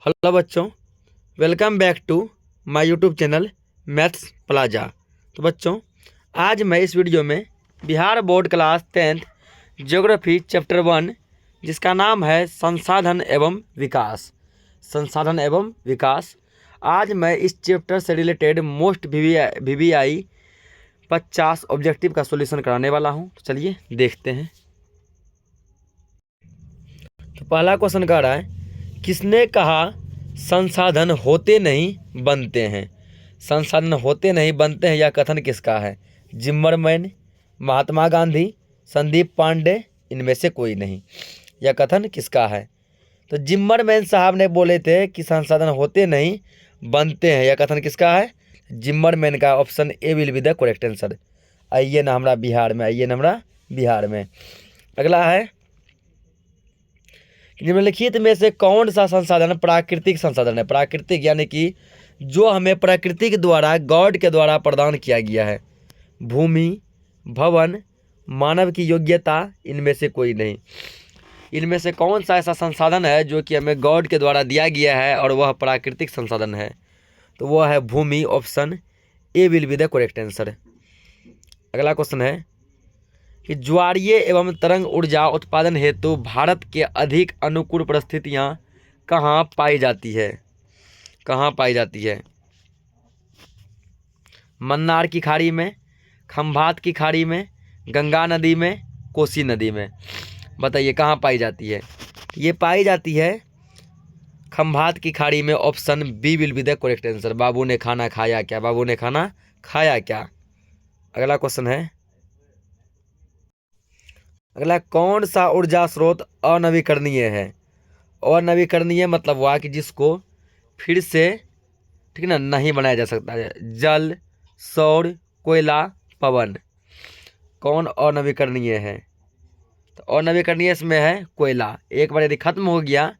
Hello बच्चों, welcome back to my YouTube channel maths plaza. तो बच्चों, आज मैं इस वीडियो में Bihar board class 10th geography chapter 1 जिसका नाम है संसाधन एवं विकास। आज मैं इस चैप्टर से रिलेटेड मोस्ट VVI 50 ऑब्जेक्टिव का सॉल्यूशन कराने वाला हूं। तो चलिए देखते हैं। तो पहला क्वेश्चन कह रहा है, किसने कहा संसाधन होते नहीं बनते हैं? संसाधन होते नहीं बनते हैं, यह कथन किसका है? जिम्मरमैन, महात्मा गांधी, संदीप पांडे, इनमें से कोई नहीं। यह कथन किसका है? तो जिम्मरमैन साहब ने बोले थे कि संसाधन होते नहीं बनते हैं। यह कथन किसका है? जिम्मरमैन का। Option A will be the correct answer. आइए ना हमारा बिहार में। अगला है, निम्नलिखित में से कौन सा संसाधन प्राकृतिक संसाधन है? प्राकृतिक यानी कि जो हमें प्रकृति के द्वारा, गॉड के द्वारा प्रदान किया गया है। भूमि, भवन, मानव की योग्यता, इनमें से कोई नहीं। इनमें से कौन सा ऐसा संसाधन है जो कि हमें गॉड के द्वारा दिया गया है और वह प्राकृतिक संसाधन है? तो वह है भूमि। Option A will be the correct answer. अगला क्वेश्चन है कि ज्वारीय एवं तरंग ऊर्जा उत्पादन हेतु भारत के अधिक अनुकूल परिस्थितियां कहाँ पाई जाती है? कहाँ पाई जाती है? मन्नार की खाड़ी में, खंभात की खाड़ी में, गंगा नदी में, कोसी नदी में। बताइए कहाँ पाई जाती है? ये पाई जाती है खंभात की खाड़ी में। Option B will be the correct answer. बाबू ने खाना खाया क्या? बाबू ने खाना खाया क्या? अगला क्वेश्चन है, अगला कौन सा ऊर्जा स्रोत अनवीकरणीय है? अनवीकरणीय मतलब हुआ कि जिसको फिर से, ठीक ना, नहीं बनाया जा सकता है। जल, सौर, कोयला, पवन। कौन अनवीकरणीय है? तो अनवीकरणीय इसमें है कोयला। एक बार यदि खत्म हो गया,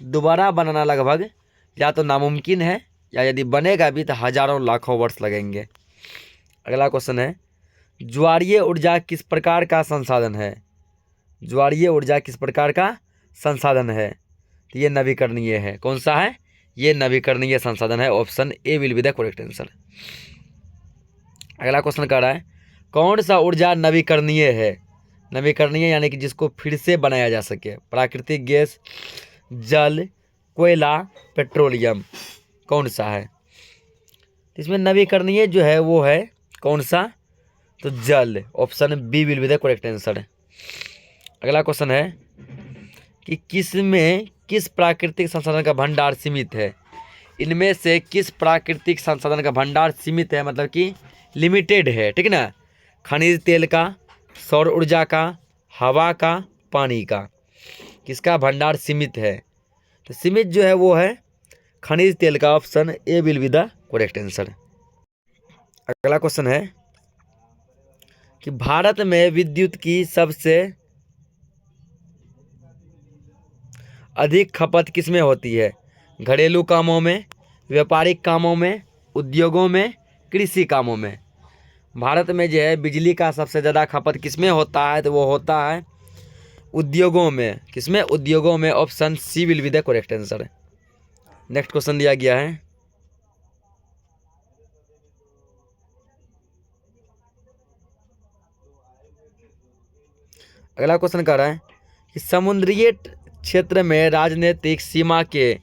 दोबारा बनाना लगभग या तो नामुमकिन है, या यदि बनेगा भी तो हजारों लाखों वर्ष लगेंगे। अगला क्वेश्चन है, ज्वारीय ऊर्जा किस प्रकार का संसाधन है? ज्वारीय ऊर्जा किस प्रकार का संसाधन है? तो ये नवीकरणीय है। कौन सा है? ये नवीकरणीय संसाधन है। Option A will be the correct answer. अगला क्वेश्चन कर रहा है, कौन सा ऊर्जा नवीकरणीय है? नवीकरणीय यानी कि जिसको फिर से बनाया जा सके। प्राकृतिक गैस, जल, कोयला, पेट्रोलियम। कौन सा है? इसमें नवीकरणीय जो है वो है कौन सा? तो जल। Option B will be the correct answer. अगला क्वेश्चन है कि किस प्राकृतिक संसाधन का भंडार सीमित है? इनमें से किस प्राकृतिक संसाधन का भंडार सीमित है, मतलब कि लिमिटेड है, ठीक ना? खनिज तेल का, सौर ऊर्जा का, हवा का, पानी का। किसका भंडार सीमित है? तो सीमित जो है वो है खनिज तेल का। Option A will be the correct answer. अगला क्वेश्चन है कि भारत में विद्युत की सबसे अधिक खपत किसमें होती है? घरेलू कामों में, व्यापारिक कामों में, उद्योगों में, कृषि कामों में। भारत में जो है बिजली का सबसे ज़्यादा खपत किसमें होता है? तो वो होता है उद्योगों में। किसमें? उद्योगों में। Option C will be the correct answer. Next question दिया गया है, अगला क्वेश्चन कह रहा है कि समुद्रीय क्षेत्र में राजनीतिक सीमा के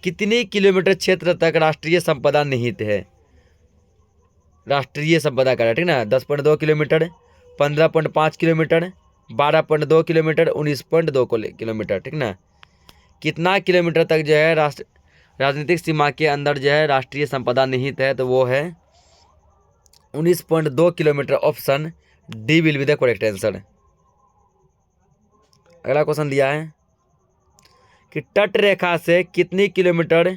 कितनी किलोमीटर क्षेत्र तक राष्ट्रीय संपदा निहित है? राष्ट्रीय संपदा का, ठीक ना? 10.2 किलोमीटर, 15.5 किलोमीटर, 12.2 किलोमीटर, 19.2 किलोमीटर, ठीक ना? कितना किलोमीटर तक जो है राजनीतिक सीमा के अंदर जो है राष्ट्रीय संपदा निहित है? तो वो है 19.2 kilometre. Option D will be the correct answer. अगला क्वेश्चन दिया है कि तट रेखा से कितनी किलोमीटर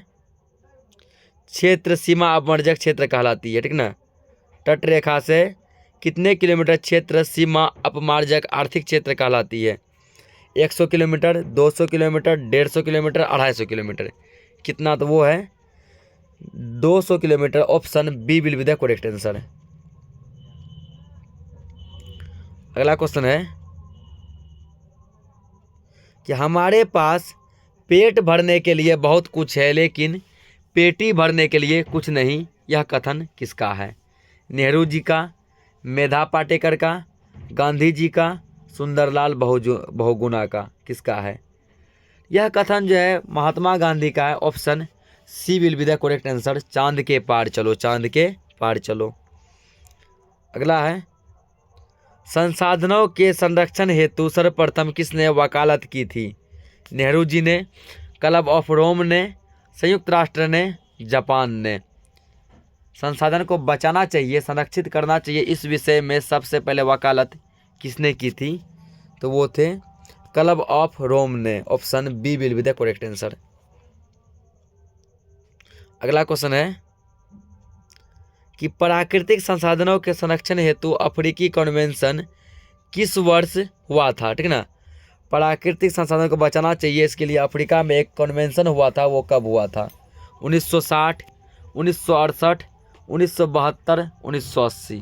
क्षेत्र सीमा अपवर्जक क्षेत्र कहलाती है, ठीक ना? तट रेखा से कितने किलोमीटर क्षेत्र सीमा अपमार्जक आर्थिक क्षेत्र कहलाती है? 100 किलोमीटर, 200 किलोमीटर, 150 किलोमीटर, 250 किलोमीटर। कितना? तो वो है 200 kilometre. Option B will be the correct answer. अगला क्वेश्चन है कि हमारे पास पेट भरने के लिए बहुत कुछ है लेकिन पेटी भरने के लिए कुछ नहीं, यह कथन किसका है? नेहरू जी का, मेधा पाटेकर का, गांधी जी का, सुंदरलाल बहुगुणा का? किसका है? यह कथन जो है महात्मा गांधी का है। Option C will be the correct answer. चांद के पार चलो, चांद के पार चलो। अगला है, संसाधनों के संरक्षण हेतु सर्वप्रथम किसने वकालत की थी? नेहरू जी ने, क्लब ऑफ रोम ने, संयुक्त राष्ट्र ने, जापान ने? संसाधन को बचाना चाहिए, संरक्षित करना चाहिए, इस विषय में सबसे पहले वकालत किसने की थी? तो वो थे क्लब ऑफ रोम ने। Option B will be the correct answer. अगला क्वेश्चन है कि प्राकृतिक संसाधनों के संरक्षण हेतु अफ्रीकी कन्वेंशन किस वर्ष हुआ था? ठीक ना, प्राकृतिक संसाधनों को बचाना चाहिए, इसके लिए अफ्रीका में एक कन्वेंशन हुआ था। वो कब हुआ था? 1960, 1968, 1972, 1980?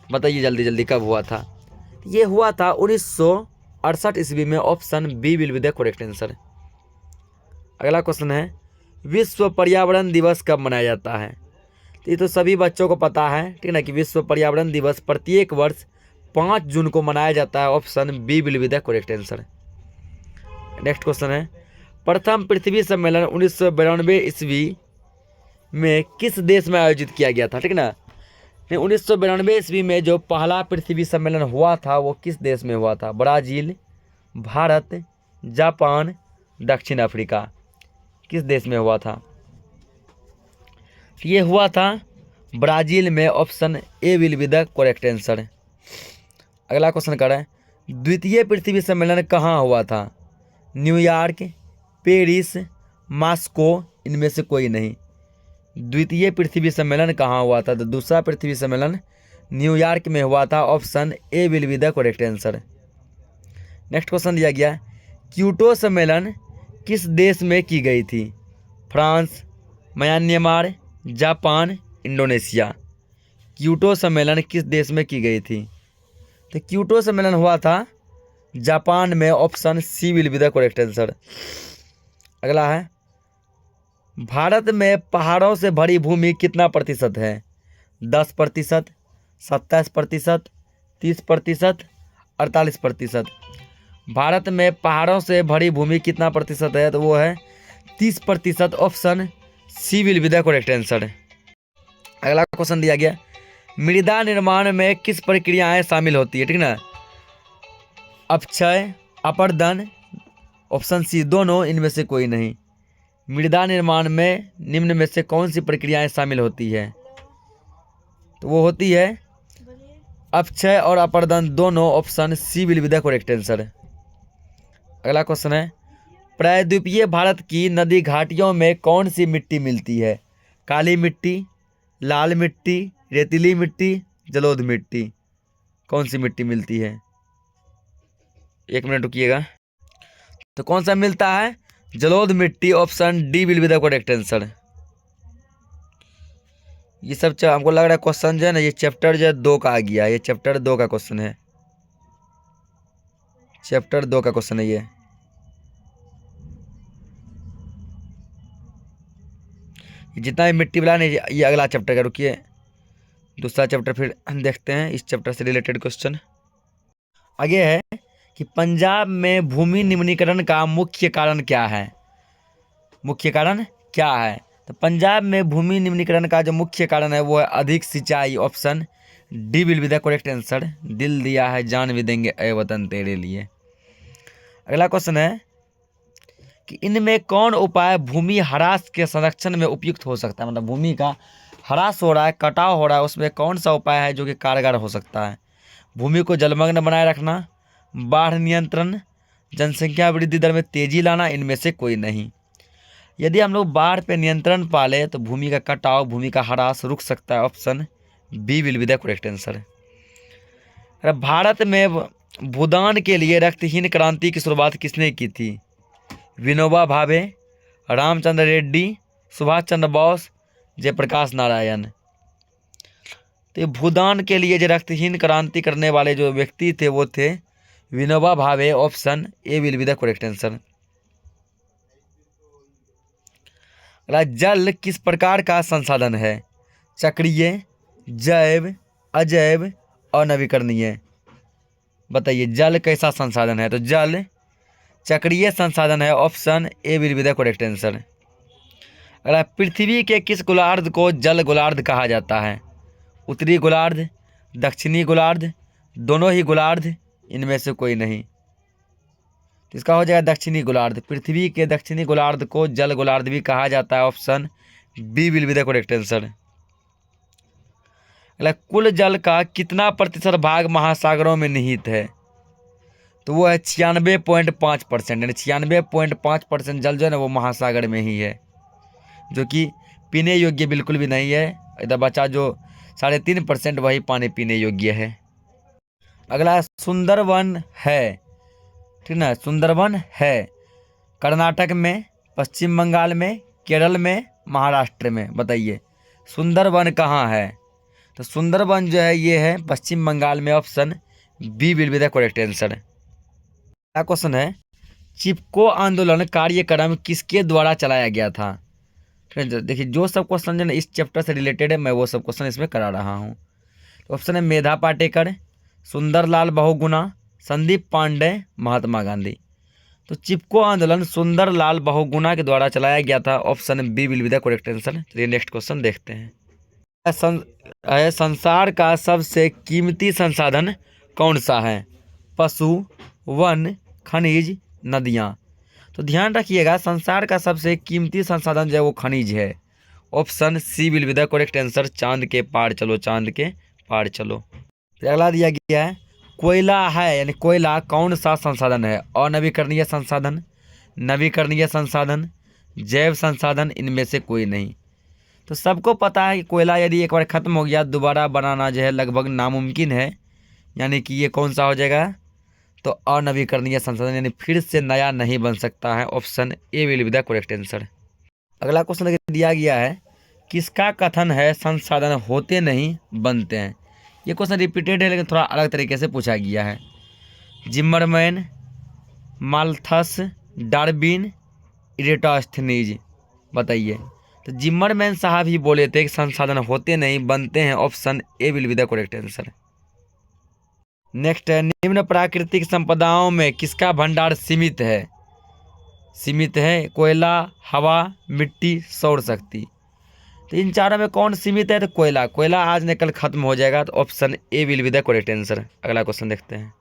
बताइए जल्दी जल्दी कब हुआ था? ये हुआ था 1968 ईस्वी में। Option B will be the correct answer. अगला क्वेश्चन है, विश्व पर्यावरण दिवस कब मनाया जाता है? तो ये तो सभी बच्चों को पता है, ठीक ना, कि विश्व पर्यावरण दिवस प्रत्येक वर्ष 5 जून को मनाया जाता है। Option B will be the correct answer. Next question है, प्रथम पृथ्वी सम्मेलन 1992 ईस्वी में किस देश में आयोजित किया गया था? ठीक ना, 1992 ईस्वी में जो पहला पृथ्वी सम्मेलन हुआ था वो किस देश में हुआ था? ब्राज़ील, भारत, जापान, दक्षिण अफ्रीका? किस देश में हुआ था? ये हुआ था ब्राज़ील में। Option A will be the correct answer. अगला क्वेश्चन करें, द्वितीय पृथ्वी सम्मेलन कहाँ हुआ था? New York, Paris, Moscow? इनमें से कोई नहीं। द्वितीय पृथ्वी सम्मेलन कहाँ हुआ था? तो दूसरा पृथ्वी सम्मेलन न्यूयॉर्क में हुआ था। Option A will be the correct answer. Next question दिया गया, क्योटो सम्मेलन किस देश में की गई थी? France, Myanmar, Japan, Indonesia? Kyoto सम्मेलन किस देश में की गई थी? तो क्योटो सम्मेलन हुआ था जापान में। Option C will be the correct answer. अगला है, भारत में पहाड़ों से भरी भूमि कितना प्रतिशत है? 10%, 27%, 30%, 48%? भारत में पहाड़ों से भरी भूमि कितना प्रतिशत है? तो वो है 30%। Option C will be the correct answer. अगला क्वेश्चन दिया गया, मृदा निर्माण में किस प्रक्रियाएं शामिल होती है? ठीक ना, अपक्षय, अपर्दन? ऑप्शन सी दोनों, इनमें से कोई नहीं। मृदा निर्माण में निम्न में से कौन सी प्रक्रियाएं शामिल होती है? तो वो होती है अपक्षय और अपर्दन दोनों। Option C will be the correct answer. अगला क्वेश्चन है, प्रायद्वीपीय भारत की नदी घाटियों में कौन सी मिट्टी मिलती है? काली मिट्टी, लाल मिट्टी, रेतीली मिट्टी, जलोढ़ मिट्टी? कौन सी मिट्टी मिलती है? 1 मिनट रुकिएगा। तो कौन सा मिलता है? जलोढ़ मिट्टी। Option D will be the correct answer. ये सब हमको लग रहा है क्वेश्चन जो है ना, ये चैप्टर जो है 2 का आ गया। ये चैप्टर 2 का क्वेश्चन है, चैप्टर 2 का क्वेश्चन है ये। जितना भी मिट्टी वाला नहीं, ये अगला चैप्टर का। रुकिए, दूसरा चैप्टर फिर हम देखते हैं, इस चैप्टर से रिलेटेड क्वेश्चन। आगे है कि पंजाब में भूमि निम्नीकरण का मुख्य कारण क्या है? मुख्य कारण क्या है? तो पंजाब में भूमि निम्नीकरण का जो मुख्य कारण है वो है अधिक सिंचाई। Option D will be the correct answer. दिल दिया है जान भी देंगे ए वतन तेरे लिए। अगला क्वेश्चन है कि इनमें कौन उपाय भूमि ह्रास के संरक्षण में उपयुक्त हो सकता है? मतलब भूमि का ह्रास हो रहा है, कटाव हो रहा है, उसमें कौन सा उपाय है जो कि कारगर हो सकता है? भूमि को जलमग्न बनाए रखना, बाढ़ नियंत्रण, जनसंख्या वृद्धि दर में तेजी लाना? इनमें से कोई नहीं। यदि हम लोग बाढ़ पे नियंत्रण पाले तो भूमि का कटाव, भूमि का ह्रास रुक सकता है। Option B will be the correct answer. Bharat में भूदान के लिए रक्तहीन क्रांति की शुरुआत किसने की थी? विनोबा भावे, रामचंद्र रेड्डी, सुभाष चंद्र बोस, जयप्रकाश नारायण? तो ये भूदान के लिए जो रक्तहीन क्रांति करने वाले जो व्यक्ति थे वो थे Vinoba Bhave. Option A will be the correct answer. अगला, जल किस प्रकार का संसाधन है? चक्रीय, जैव, अजैव और नवीकरणीय। बताइए जल कैसा संसाधन है? तो जल चक्रीय संसाधन है। Option A will be the correct answer. अगला, पृथ्वी के किस गोलार्ध को जल गोलार्ध कहा जाता है? उत्तरी गोलार्ध, दक्षिणी गोलार्ध, दोनों ही गोलार्ध, इनमें से कोई नहीं। तो इसका हो जाएगा दक्षिणी गोलार्ध। पृथ्वी के दक्षिणी गोलार्ध को जल गोलार्ध भी कहा जाता है। Option B will be the correct answer. अगला, कुल जल का कितना प्रतिशत भाग महासागरों में निहित है? तो वो है 96.5%, यानी 96.5% जल जो है ना वो महासागर में ही है, जो कि पीने योग्य बिल्कुल भी नहीं है। इधर बचा जो 3.5% वही पानी पीने योग्य है। अगला, सुंदरवन है, ठीक ना, सुंदरवन है कर्नाटक में, पश्चिम बंगाल में, केरल में, महाराष्ट्र में। बताइए सुंदरवन कहाँ है? तो सुंदरवन जो है ये है पश्चिम बंगाल में। Option B will be the correct answer. अगला क्वेश्चन है, चिपको आंदोलन कार्यक्रम किसके द्वारा चलाया गया था? देखिए जो सब क्वेश्चन जो है इस चैप्टर से रिलेटेड है मैं वो सब क्वेश्चन इसमें करा रहा हूँ। तो ऑप्शन है मेधा पाटेकर, सुंदरलाल बहुगुणा, संदीप पांडे, महात्मा गांधी। तो चिपको आंदोलन सुंदरलाल बहुगुणा के द्वारा चलाया गया था। Option B will be the correct answer. चलिए नेक्स्ट क्वेश्चन देखते हैं। संसार का सबसे कीमती संसाधन कौन सा है? पशु, वन, खनिज, नदियाँ। तो ध्यान रखिएगा संसार का सबसे कीमती संसाधन जो है वो खनिज है। Option C will be the correct answer. चांद के पार चलो, चांद के पार चलो। फिर अगला दिया गया है, कोयला है, यानी कोयला कौन सा संसाधन है? अनवीकरणीय संसाधन, नवीकरणीय संसाधन, जैव संसाधन, इनमें से कोई नहीं। तो सबको पता है कि कोयला यदि एक बार ख़त्म हो गया दोबारा बनाना जो है लगभग नामुमकिन है, यानी कि ये कौन सा हो जाएगा? तो अनवीकरणीय संसाधन, यानी फिर से नया नहीं बन सकता है। Option A will be the correct answer. अगला क्वेश्चन दिया गया है, किसका कथन है संसाधन होते नहीं बनते हैं? ये क्वेश्चन रिपीटेड है लेकिन थोड़ा अलग तरीके से पूछा गया है। जिम्मरमैन, माल्थस, डार्विन, इरेटोस्थनीज। बताइए। तो जिम्मरमैन साहब ही बोले थे कि संसाधन होते नहीं बनते हैं। Option A will be the correct answer. Next है, निम्न प्राकृतिक संपदाओं में किसका भंडार सीमित है? सीमित है कोयला, हवा, मिट्टी, सौर शक्ति। तो इन चारों में कौन सीमित है? तो कोयला। कोयला आज न कल खत्म हो जाएगा। तो option A will be the correct answer. अगला क्वेश्चन देखते हैं।